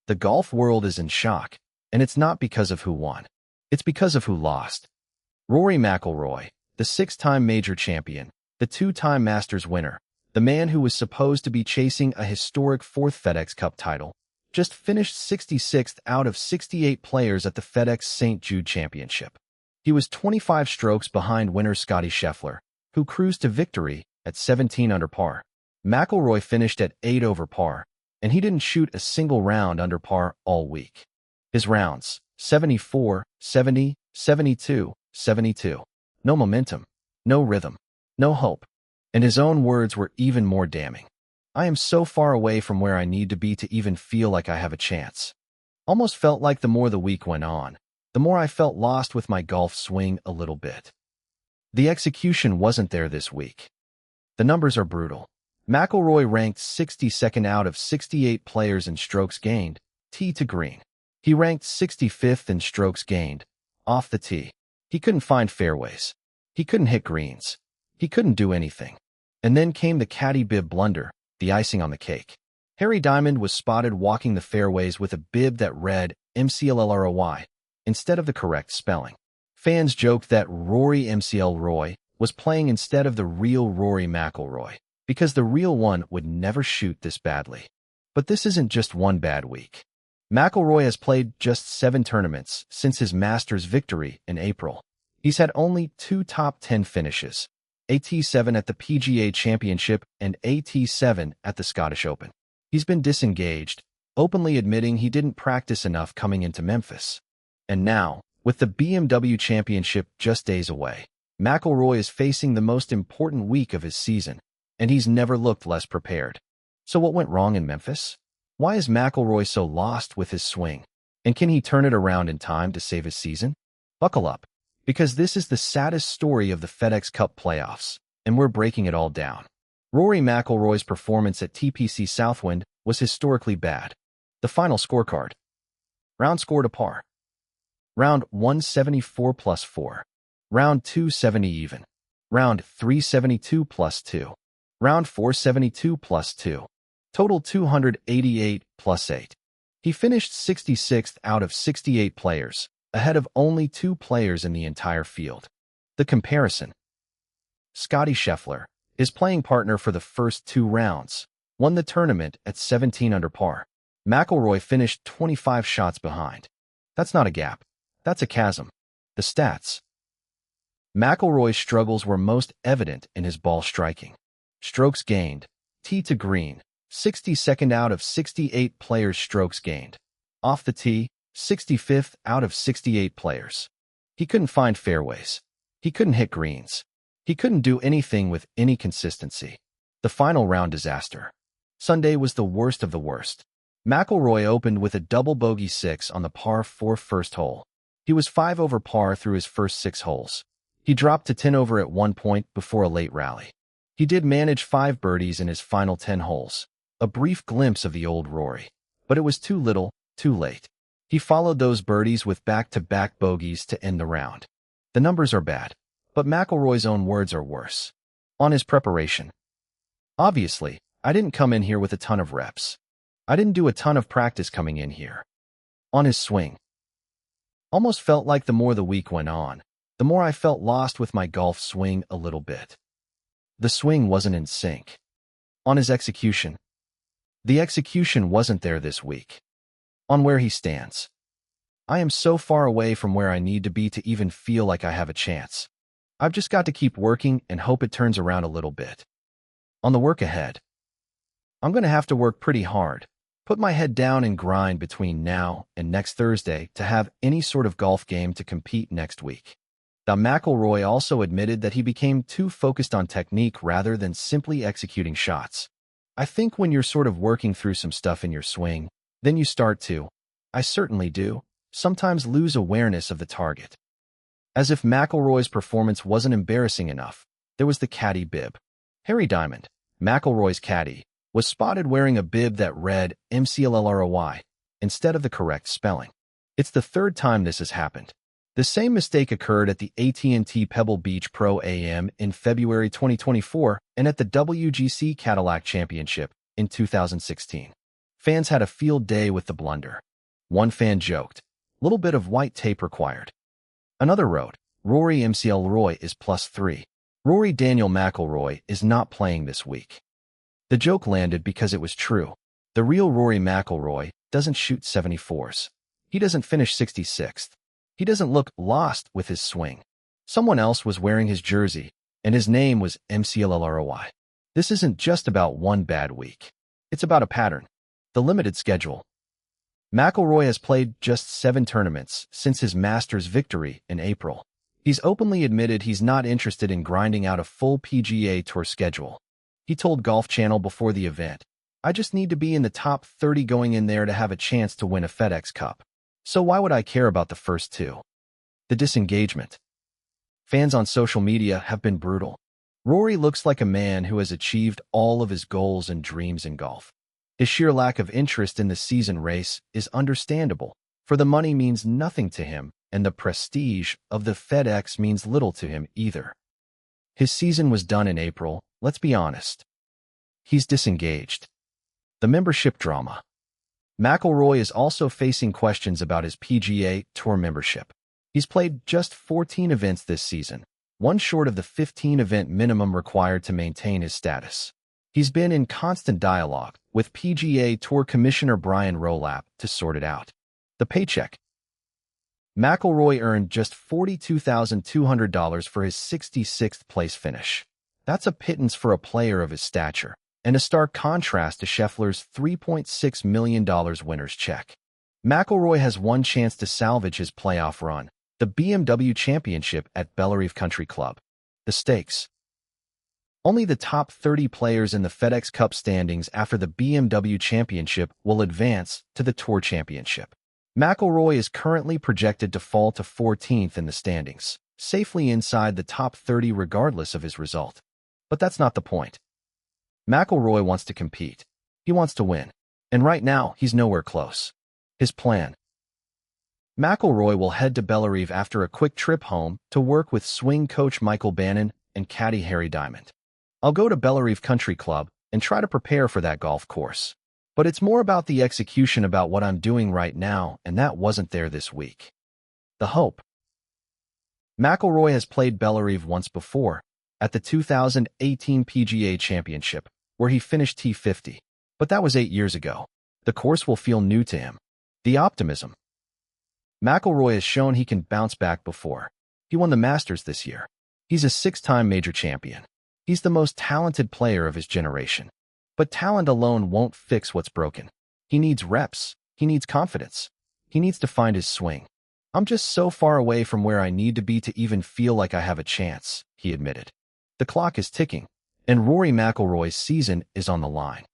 The golf world is in shock, and it's not because of who won. It's because of who lost. Rory McIlroy, the six-time major champion, the two-time Masters winner, the man who was supposed to be chasing a historic fourth FedEx Cup title, just finished 66th out of 68 players at the FedEx St. Jude Championship. He was 25 strokes behind winner Scottie Scheffler, who cruised to victory at 17 under par. McIlroy finished at 8 over par, and he didn't shoot a single round under par all week. His rounds, 74, 70, 72, 72. No momentum, no rhythm, no hope. And his own words were even more damning. I am so far away from where I need to be to even feel like I have a chance. Almost felt like the more the week went on, the more I felt lost with my golf swing a little bit. The execution wasn't there this week. The numbers are brutal. McIlroy ranked 62nd out of 68 players in strokes gained, tee to green. He ranked 65th in strokes gained, off the tee. He couldn't find fairways. He couldn't hit greens. He couldn't do anything. And then came the caddie bib blunder, the icing on the cake. Harry Diamond was spotted walking the fairways with a bib that read MCLLROY instead of the correct spelling. Fans joked that Rory MCLLROY was playing instead of the real Rory McIlroy, because the real one would never shoot this badly. But this isn't just one bad week. McIlroy has played just 7 tournaments since his Masters victory in April. He's had only 2 top 10 finishes, a T7 at the PGA Championship and a T7 at the Scottish Open. He's been disengaged, openly admitting he didn't practice enough coming into Memphis. And now, with the BMW Championship just days away, McIlroy is facing the most important week of his season, and he's never looked less prepared. So what went wrong in Memphis? Why is McIlroy so lost with his swing? And can he turn it around in time to save his season? Buckle up, because this is the saddest story of the FedEx Cup playoffs, and we're breaking it all down. Rory McIlroy's performance at TPC Southwind was historically bad. The final scorecard. Round score to par. Round 174 plus 4. Round 270 even. Round 372 plus 2. Round 472 plus 2. Total 288 plus 8. He finished 66th out of 68 players, ahead of only 2 players in the entire field. The comparison. Scottie Scheffler, his playing partner for the first 2 rounds, won the tournament at 17 under par. McIlroy finished 25 shots behind. That's not a gap. That's a chasm. The stats. McIlroy's struggles were most evident in his ball striking. Strokes gained, tee to green, 62nd out of 68 players strokes gained. Off the tee, 65th out of 68 players. He couldn't find fairways. He couldn't hit greens. He couldn't do anything with any consistency. The final round disaster. Sunday was the worst of the worst. McIlroy opened with a double bogey 6 on the par 4 first hole. He was 5 over par through his first 6 holes. He dropped to 10 over at one point before a late rally. He did manage 5 birdies in his final 10 holes, a brief glimpse of the old Rory. But it was too little, too late. He followed those birdies with back-to-back bogeys to end the round. The numbers are bad, but McIlroy's own words are worse. On his preparation. Obviously, I didn't come in here with a ton of reps. I didn't do a ton of practice coming in here. On his swing. Almost felt like the more the week went on, the more I felt lost with my golf swing a little bit. The swing wasn't in sync. On his execution. The execution wasn't there this week. On where he stands. I am so far away from where I need to be to even feel like I have a chance. I've just got to keep working and hope it turns around a little bit. On the work ahead. I'm going to have to work pretty hard, put my head down and grind between now and next Thursday to have any sort of golf game to compete next week. McIlroy also admitted that he became too focused on technique rather than simply executing shots. I think when you're sort of working through some stuff in your swing, then you start to, I certainly do, sometimes lose awareness of the target. As if McIlroy's performance wasn't embarrassing enough, there was the caddie bib. Harry Diamond, McIlroy's caddie, was spotted wearing a bib that read MCLLROY instead of the correct spelling. It's the 3rd time this has happened. The same mistake occurred at the AT&T Pebble Beach Pro Am in February 2024 and at the WGC Cadillac Championship in 2016. Fans had a field day with the blunder. One fan joked, "Little bit of white tape required." Another wrote, "Rory MCLLROY is +3. Rory Daniel McIlroy is not playing this week." The joke landed because it was true. The real Rory McIlroy doesn't shoot 74s. He doesn't finish 66th. He doesn't look lost with his swing. Someone else was wearing his jersey, and his name was MCLLROY. This isn't just about one bad week. It's about a pattern. The limited schedule. McIlroy has played just 7 tournaments since his Masters victory in April. He's openly admitted he's not interested in grinding out a full PGA Tour schedule. He told Golf Channel before the event, "I just need to be in the top 30 going in there to have a chance to win a FedEx Cup. So why would I care about the first 2? The disengagement. Fans on social media have been brutal. Rory looks like a man who has achieved all of his goals and dreams in golf. His sheer lack of interest in the season race is understandable, for the money means nothing to him, and the prestige of the FedEx means little to him either. His season was done in April, let's be honest. He's disengaged." The membership drama. McIlroy is also facing questions about his PGA Tour membership. He's played just 14 events this season, one short of the 15-event minimum required to maintain his status. He's been in constant dialogue with PGA Tour Commissioner Brian Rowlap to sort it out. The paycheck. McIlroy earned just $42,200 for his 66th place finish. That's a pittance for a player of his stature, and a stark contrast to Scheffler's $3.6 million winner's check. McIlroy has one chance to salvage his playoff run, the BMW Championship at Bellerive Country Club. The stakes. Only the top 30 players in the FedExCup standings after the BMW Championship will advance to the Tour Championship. McIlroy is currently projected to fall to 14th in the standings, safely inside the top 30 regardless of his result. But that's not the point. McIlroy wants to compete. He wants to win. And right now, he's nowhere close. His plan. McIlroy will head to Bellerive after a quick trip home to work with swing coach Michael Bannon and caddie Harry Diamond. "I'll go to Bellerive Country Club and try to prepare for that golf course. But it's more about the execution about what I'm doing right now, and that wasn't there this week." The hope. McIlroy has played Bellerive once before, at the 2018 PGA Championship, where he finished T50. But that was 8 years ago. The course will feel new to him. The optimism. McIlroy has shown he can bounce back before. He won the Masters this year. He's a 6-time major champion. He's the most talented player of his generation. But talent alone won't fix what's broken. He needs reps. He needs confidence. He needs to find his swing. "I'm just so far away from where I need to be to even feel like I have a chance," he admitted. The clock is ticking, and Rory McIlroy's season is on the line.